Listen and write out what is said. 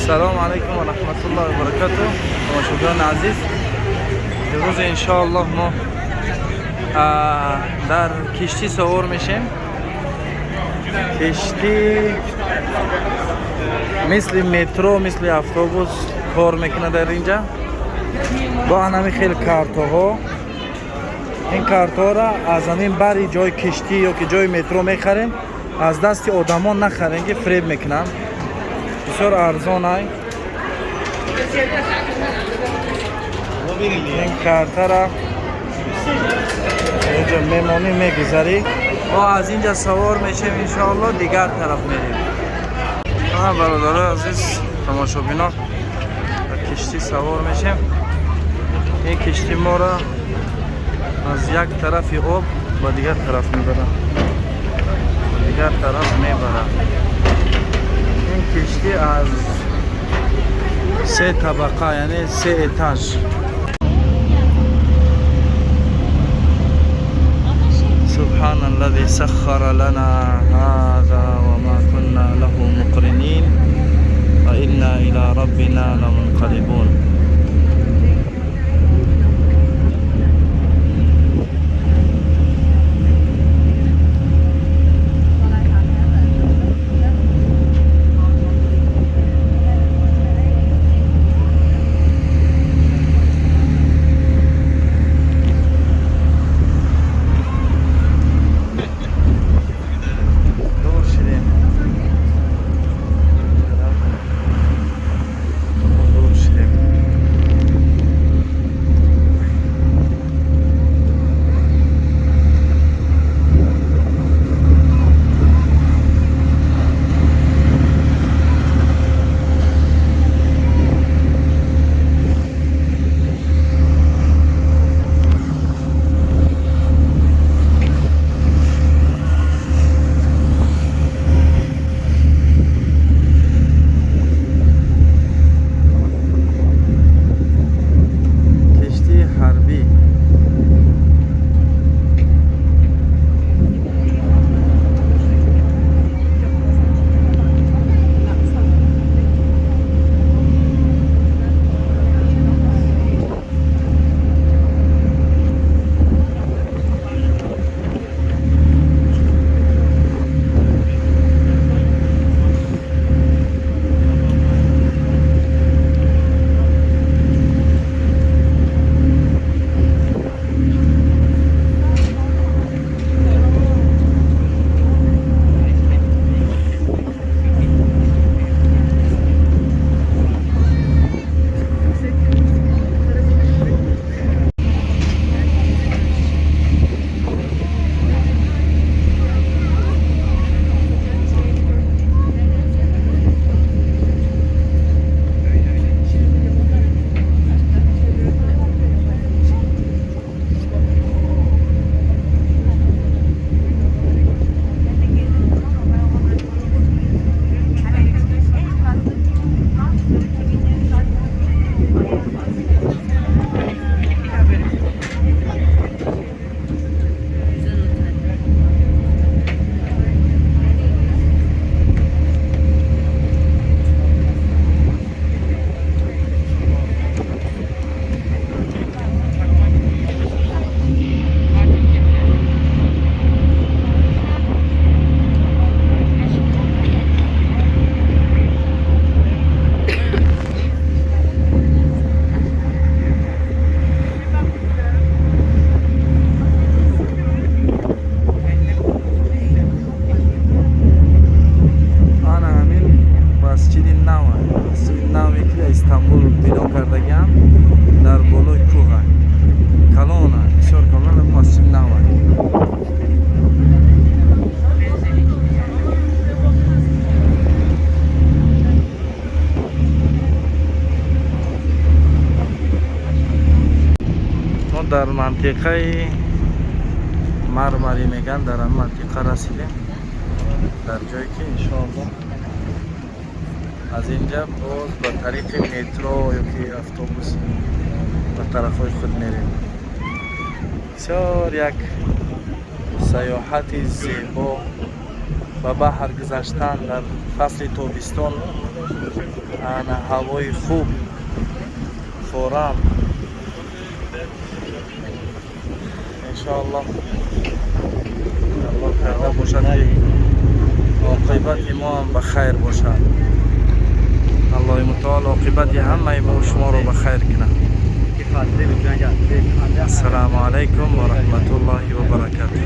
سلام علیکم و رحمت الله و برکاته. تماشاگران عزیز، امروز انشاءالله ما در کشتی سوار میشیم. کشتی مثل مترو، مثل اتوبوس کار میکنه در اینجا با همین خیلی کارت‌ها. این کارت‌ها را از همین بری جای کشتی یا که جای مترو میخریم، از دست آدمان نخریم که فریب میکنن. بسیار ارزان است. این کارتا را اینجا میمونی میگذاری و از اینجا سوار میشیم انشاءالله دیگر طرف میریم. برادران عزیز تماشابینا، کشتی سوار میشیم. این کشتی ما را از یک طرف آب با دیگر طرف میبره، دیگر طرف میبره. این کشتی از 3 طبقه یعنی 3 اتاج. سبحان الذي سخر لنا هذا وما كنا له مقرنين وإنا إلى ربنا لمنقلبون. استانبول پیدا کردگیم در بالای کوه کلان بسیار کلان مسجد نو. ما در منطقه مرمری میگن در این منطقه رسیدیم، در جایی که انشاءالله از اینجا باز با طریق مترو یا که اتوبوس به طرفای خود میریم. بسیار یک سیاحت زیبا و بحر گذشتن در فصل تابستان انا هوای خوب فوران انشاءالله الله کرده باشد که عاقبت ما هم بخیر باشد. الله متعال عاقبت همه ما و شما رو بخیر کنه. السلام علیکم و رحمت الله و برکاته.